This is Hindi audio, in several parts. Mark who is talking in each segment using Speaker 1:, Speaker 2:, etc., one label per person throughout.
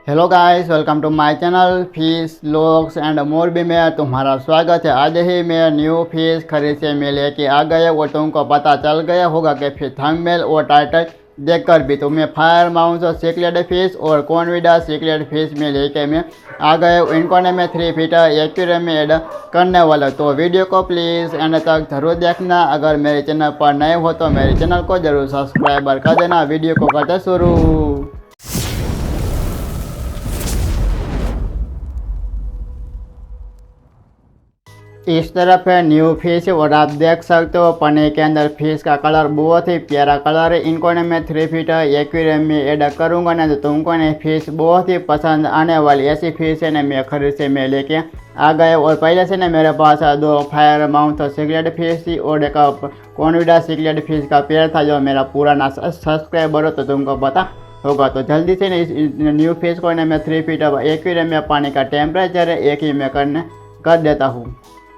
Speaker 1: Hello guys, welcome to my channel fish logs and more भी में तुम्हारा स्वागत है। आज ही मैं न्यू फिश खरीद से मैं लेके आ गया। वो तुमको पता चल गया होगा कि फिर थंबनेल और टाइटल देखकर भी तुम्हें फायर माउंस और सिकलेट फिश और कॉनविडा सिकलेट फिश में लेके मैं आ गया। इनको ने मैं 3 फीट एक्वेरियम में ऐड करने वाला। तो वीडियो को प्लीज़ एंड तक जरूर देखना। अगर मेरे चैनल पर नए हो तो मेरे चैनल को जरूर सब्सक्राइब कर देना। वीडियो को करते शुरू। इस तरफ है न्यू फिश और आप देख सकते हो पन्नी के अंदर फिश का कलर बहुत ही प्यारा कलर है। इनको ने मैं 3 फीट एक्वेरियम में ऐड करूँगा ना, तो तुमको ने फिश बहुत ही पसंद आने वाली ऐसी फिश है ना मैं खरीद से मैं लेके आ गए। और पहले से ना मेरे पास 2 फायर माउंट सिकलेट फिश थी और एक कॉनविडा सिकलेट फिश का पेड़ था जो मेरा पुराना सब्सक्राइबर हो, तो तुमको पता होगा। तो जल्दी से ना इस न्यू फिश को ना मैं 3 फीट एक्वेरियम में पानी का टेम्परेचर है 1 ही में कर देता हूँ।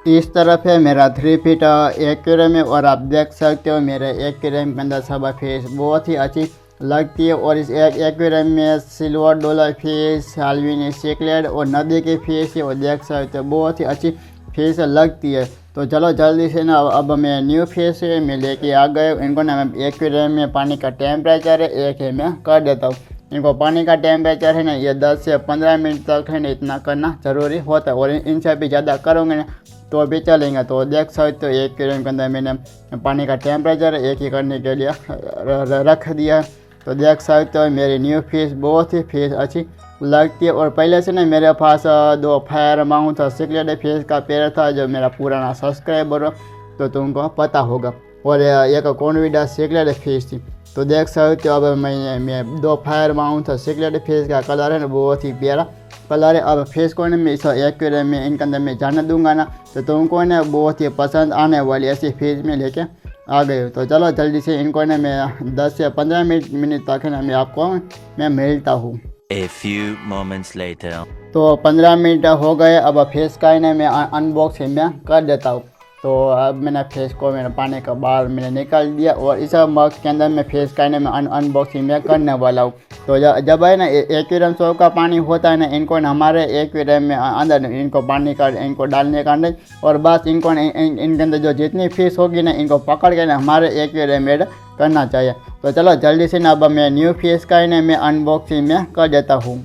Speaker 1: इस तरफ है मेरा 3 फीट एक्वेरियम में और आप देख सकते हो मेरे एक्वेरियम के अंदर सब फिश बहुत ही अच्छी लगती है। और इस एक्वेरियम में सिल्वर डॉलर फिश, अल्बिनो सिकलेट और नदी की फिश है और देख सकते हो बहुत ही अच्छी फिश लगती है। तो चलो जल्दी से ना अब मैं न्यू फिश में लेके आ गए। इनको ना मैं एक्वेरियम में पानी का टेम्परेचर है 1 ही में कर देता हूँ। इनको पानी का टेम्परेचर है ना ये 10 से 15 मिनट तक है ना इतना करना ज़रूरी होता है। और इनसे भी ज़्यादा करोगे ना तो भी चलेंगे। तो देख सकते हो एक्वेरियम के अंदर मैंने पानी का टेम्परेचर 1 ही करने के लिए रख दिया। तो देख सकते हो मेरी न्यू फिश बहुत ही फिश अच्छी लगती है। और पहले से ना मेरे पास 2 फायर माउंट और सिकलेट फिश का पेड़ था जो मेरा पुराना सब्सक्राइबर हो, तो तुमको पता होगा। और एक कॉनविडा सिकलेट फिश थी। तो देख सकते हो अब मैं 2 फायर माउंट और सिकलेट फिश का कलर है ना बहुत ही प्यारा कलर है। अब फिश को ना मैं इस एक्वेरियम में इनके अंदर मैं जाने दूंगा ना, तो तुमको ना बहुत ही पसंद आने वाली ऐसी फिश में लेके आ गए। तो चलो जल्दी से इनको ना मैं 10 से 15 मिनट तक है ना मैं आपको मैं मिलता हूँ।
Speaker 2: A few moments later.
Speaker 1: तो 15 मिनट हो गए। अब फिश का ना मैं अनबॉक्सिंग में कर देता हूँ। तो अब मैंने फिश को मैंने पानी का बाहर मैंने निकाल दिया और इस मग के अंदर मैं फिश का ना मैं अनबॉक्सिंग में करने वाला हूँ। तो जब है ना एक्वेरियम 100 का पानी होता है ना, इनको ना हमारे एक्वेरियम में अंदर इनको पानी का इनको डालने का नहीं, और बस इनको इनके अंदर जो जितनी फिश होगी ना इनको पकड़ के ना हमारे एक्वेरियम में ऐड करना चाहिए। तो चलो जल्दी से ना अब मैं न्यू फिश का ना मैं अनबॉक्सिंग में कर देता हूँ।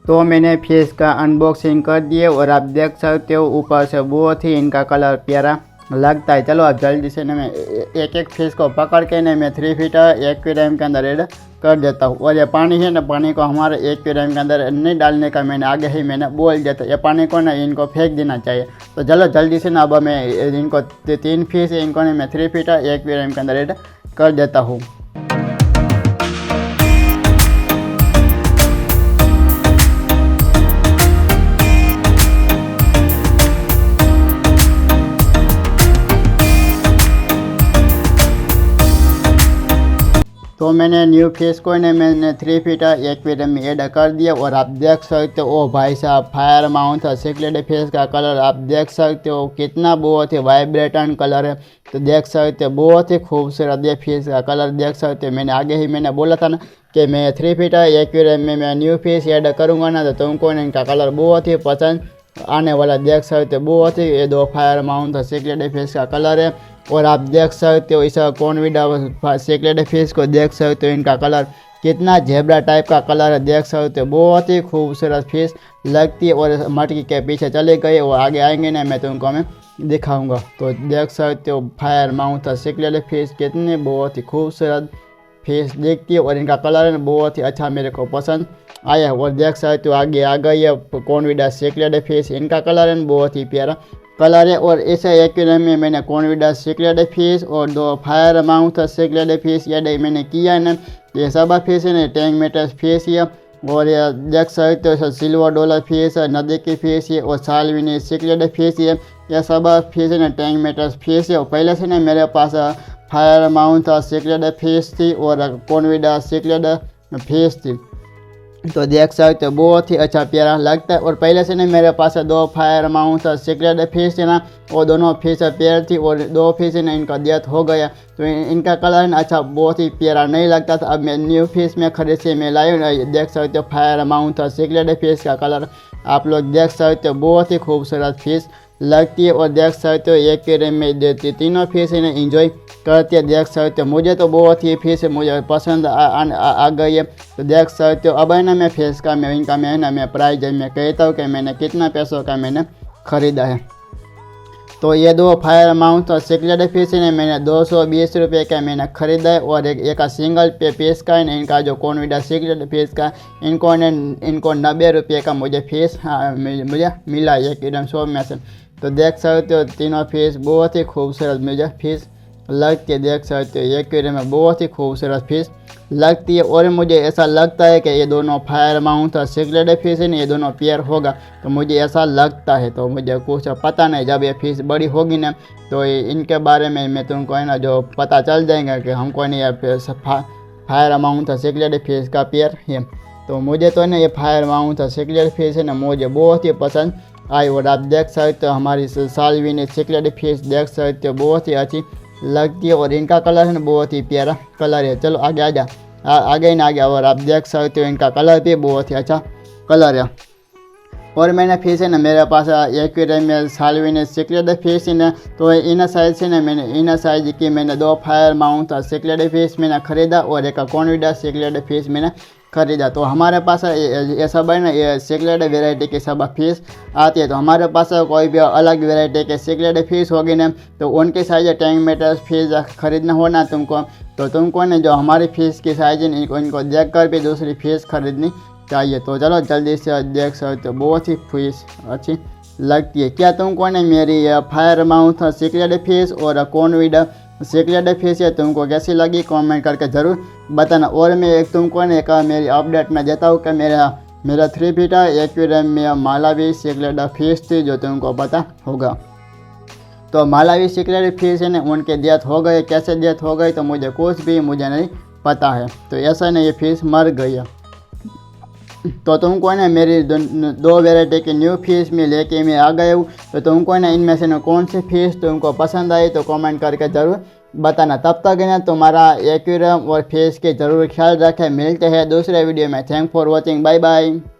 Speaker 1: तो मैंने फिश का अनबॉक्सिंग कर दिए और आप देख सकते हो ऊपर से बहुत ही इनका कलर प्यारा लगता है। चलो अब जल्दी से ना मैं एक फिश को पकड़ के ना मैं 3 फीट एक्वेरियम के अंदर ऐड कर देता हूँ। और ये पानी है ना, पानी को हमारे एक्वेरियम के अंदर नहीं डालने का मैंने आगे ही मैंने बोल दिया था। ये पानी को ना इनको फेंक देना चाहिए। तो चलो जल्दी से ना अब मैं इनको 3 फिश इनको ना मैं 3 फीट एक्वेरियम के अंदर ऐड कर देता हूँ। तो मैंने न्यू फिश को ने मैंने 3 फीट एक्वेरियम में ऐड कर दिया। और आप देख सकते हो ओ भाई साहब फायर माउंट और सिकलेट फिश का कलर आप देख सकते हो कितना बहुत ही वाइब्रेटेंट कलर है। तो देख सकते हो बहुत ही खूबसूरत ये फिश का कलर देख सकते हो। मैंने आगे ही मैंने बोला था ना कि मैं 3 फीट एक्वेरियम में मैं न्यू फिश ऐड करूँगा ना, तो तुमको इनका कलर बहुत ही पसंद आने वाला। देख सकते हो बहुत ही ये 2 फायर माउंट और सिकलेट फिश का कलर है। और आप देख सकते हो इस कॉनविडा सिकलेट फिश को देख सकते हो इनका कलर कितना जेब्रा टाइप का कलर है। देख सकते हो बहुत ही खूबसूरत फिश लगती है। और मटकी के पीछे चले गए वो आगे आएंगे ना मैं तुमको मैं दिखाऊंगा। तो देख सकते हो फायर माउंट और सिकलेट फिश कितनी बहुत ही खूबसूरत फिश दिखती है। और इनका कलर है बहुत ही अच्छा मेरे को पसंद आया। और देख सकते हो आगे आ गई है कॉनविडा सिकलेट फिश, इनका कलर है बहुत ही प्यारा कलर है। और इस एक्वेरियम में मैंने कॉनविडा सिकलेट फिश और 2 फायर माउंट सिकलेट फिश ये मैंने किया है ना। ये सब फिश है ना टैंक मेटल फिश है। और ये देख सकते हो सिल्वर डॉलर फिश है, नदी की फिश है और सालविनी सिकलेट फिश है। यह सब फिश है ना टैंक मेटल फिश है। और पहले से ना मेरे पास फायर माउंट सिक्रेट फिश थी और कॉन्विडा सिक्रेट फिश थी। तो देख सकते हो बहुत ही अच्छा प्यारा लगता है। और पहले से नहीं मेरे पास 2 फायर माउंट सिक्रेट फिश है ना, वो दोनों फिश पेयर थी और 2 फिश है ना इनका डेथ हो गया। तो इनका कलर ना अच्छा बहुत ही प्यारा नहीं लगता था। अब मैं न्यू फिश में खरीद से मैं लाया हूँ। देख सकते हो फायर माउंट सिक्रेट फिश का कलर आप लोग देख सकते हो, बहुत ही खूबसूरत फिश लगती है। और देख सकते हो एक्वेरियम में देती तीनों फिश इन्हें इंजॉय करते हैं। देख सकते हो मुझे तो बहुत ही फिश मुझे पसंद आ गई है। तो देख सकते हो अब है ना मैं फिश का इनका मैं ना मैं प्राइस मैं कहता हूँ कि मैंने कितना पैसों का मैंने ख़रीदा है। तो ये 2 फायर माउंट और सिक्रेट फिश ने मैंने 220 रुपये का मैंने ख़रीदा है। और एक सिंगल पीस का है इनका जो कॉन्विडा सिक्रेट फिश का इनको 90 रुपये का मुझे फिश मुझे मिला एकदम शॉप में से। तो देख सकते हो तीनों फिश बहुत ही खूबसूरत मुझे फिश लगती है। देख सकते हो एक्वेरियम में बहुत ही खूबसूरत फिश लगती है। और मुझे ऐसा लगता है कि ये दोनों फायर माउंट और सिक्रेट फिश है ये दोनों पेयर होगा, तो मुझे ऐसा लगता है। तो मुझे कुछ पता नहीं, जब ये फिश बड़ी होगी ना तो इनके बारे में मैं तुमको है ना जो पता चल जाएगा कि हमको नहीं ये फायर माउंट और सिक्रेट फिश का पेयर है। तो मुझे तो ना ये फायर माउंट और सिक्रेट फिश है ना मुझे बहुत ही पसंद आई। और आप देख सकते हो हमारी सालविनी सिक्रेट फिश देख सकते हो बहुत ही अच्छी लगती है। और इनका कलर है ना बहुत ही प्यारा कलर है। चलो आगे आगे ना आगे। और आप देख सकते हो इनका कलर भी बहुत ही अच्छा कलर है। और मैंने फिश है ना मेरे पास एक्वेरियम में सालविनी सिक्रेट फिश है ना, तो इन साइज से ना मैंने इन साइज की मैंने 2 फायर माउंट सिक्रेट फिश मैंने ख़रीदा और एक कॉन्विडा सिक्रेट फिश मैंने ख़रीदा। तो हमारे पास ये सब है ना ये सिक्रेट वेराइटी की सब फिश आती है। तो हमारे पास कोई भी अलग वेराइटी के सिक्रेट फिश होगी ना तो उनके साइज टैंक मीटर फिश खरीदना हो ना तुमको, तो तुमको ना जो हमारी फ़िश की साइज है इनको देख कर भी दूसरी फ़िश खरीदनी चाहिए। तो चलो जल्दी से देख सकते हो बहुत ही फिश अच्छी लगती है। क्या तुमको ना मेरी फायर माउंट सिक्रेट फिश और कॉन्विडा सिक्रेट फिश है तुमको कैसी लगी कमेंट करके ज़रूर बताना। और मैं एक तुमको ने कहा मेरी अपडेट में देता हूँ कि मेरा 3 फीट एक्वेरियम में मालावी सिक्रेट फिश थी जो तुमको पता होगा। तो मालावी सिक्रेट फिश है ना उनके डेथ हो गए, कैसे डेथ हो गई तो मुझे नहीं पता है। तो ऐसा नहीं ये फिश मर गई है। तो तुमको ना मेरी 2 वेराइटी की न्यू फिश में लेके मैं आ गया हूँ। तो तुमको ना इनमें से ना कौन सी फिश तुमको पसंद आई तो कमेंट करके ज़रूर बताना। तब तक ना तुम्हारा एक्वेरियम और फिश के ज़रूर ख्याल रखें। मिलते हैं दूसरे वीडियो में। Thank for watching, bye bye.